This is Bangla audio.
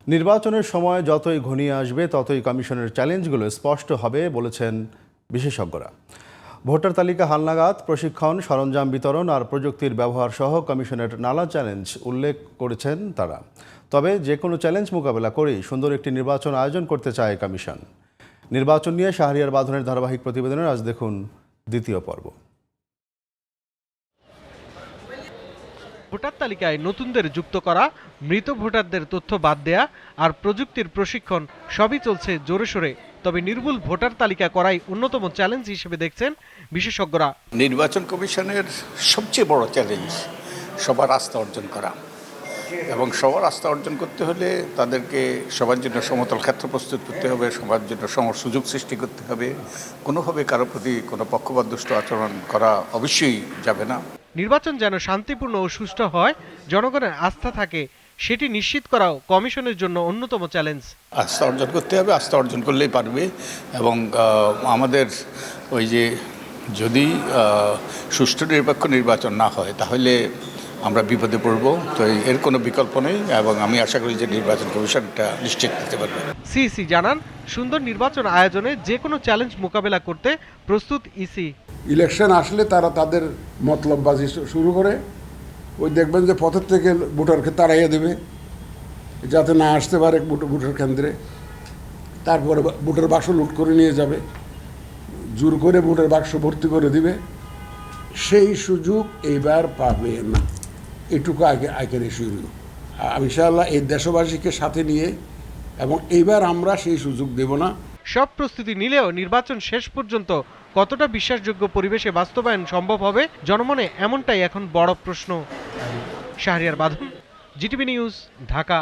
নির্বাচনের সময় যতই ঘনিয়ে আসবে ততই কমিশনের চ্যালেঞ্জগুলো স্পষ্ট হবে বলেছেন বিশেষজ্ঞরা। ভোটার তালিকা হালনাগাদ, প্রশিক্ষণ, সরঞ্জাম বিতরণ আর প্রযুক্তির ব্যবহার সহ কমিশনের নানা চ্যালেঞ্জ উল্লেখ করেছেন তারা। তবে যে কোনো চ্যালেঞ্জ মোকাবেলা করেই সুন্দর একটি নির্বাচন আয়োজন করতে চায় কমিশন। নির্বাচন নিয়ে শাহরিয়ার বাঁধনের ধারাবাহিক প্রতিবেদনের আজ দেখুন দ্বিতীয় পর্ব। ভোটার তালিকায় নতুনদের যুক্ত করা, মৃত ভোটারদের তথ্য বাদ দেয়া আর প্রযুক্তির প্রশিক্ষণ সবই চলছে জোরে সোরে। তবে নির্ভুল ভোটার তালিকা করাই অন্যতম চ্যালেঞ্জ হিসেবে দেখছেন বিশেষজ্ঞরা। নির্বাচন কমিশনের সবচেয়ে বড় চ্যালেঞ্জ সবার আস্থা অর্জন করা, এবং সবার আস্থা অর্জন করতে হলে তাদেরকে সবার জন্য সমতল ক্ষেত্র প্রস্তুত করতে হবে, সবার জন্য সম সুযোগ সৃষ্টি করতে হবে। কোনোভাবে কারো প্রতি কোনো পক্ষপাত দুষ্ট আচরণ করা অবশ্যই যাবে না। নির্বাচন যেন শান্তিপূর্ণ ও সুষ্ঠু হয়, জনগণের আস্থা থাকে, সেটি নিশ্চিত করাও কমিশনের জন্য অন্যতম চ্যালেঞ্জ। আস্থা অর্জন করতে হবে, আস্থা অর্জন করলেই পারবে। এবং আমাদের ওই যে যদি সুষ্ঠু নিরপেক্ষ নির্বাচন না হয় তাহলে আমরা বিপদে পড়ব। তো এর কোনো বিকল্প নেই, এবং আমি আশা করি যে নির্বাচন কমিশনটা নিশ্চিত করতে পারবে। সিইসি জানান, সুন্দর নির্বাচন আয়োজনে যে কোনো চ্যালেঞ্জ মোকাবেলা করতে প্রস্তুত ইসি। ইলেকশন আসলে তারা তাদের মতলববাজি শুরু করে, ওই দেখবেন যে পথের থেকে ভোটারকে তাড়াইয়া দেবে যাতে না আসতে পারে ভোটার কেন্দ্রে। তারপরে ভোটার বাক্স লুট করে নিয়ে যাবে, জোর করে ভোটার বাক্স ভর্তি করে দিবে। সেই সুযোগ এইবার পাবে না, এটুকু আগে শুরু। ইনশাআল্লাহ এই দেশবাসীকে সাথে নিয়ে, এবং এইবার আমরা সেই সুযোগ দেব না। সব প্রস্তুতি নিলেও নির্বাচন শেষ পর্যন্ত কতটা বিশ্বাসযোগ্য পরিবেশে বাস্তবায়ন সম্ভব হবে জনমনে, এমনটাই এখন বড় প্রশ্ন। শাহরিয়ার বাঁধন, জিটিভি নিউজ, ঢাকা।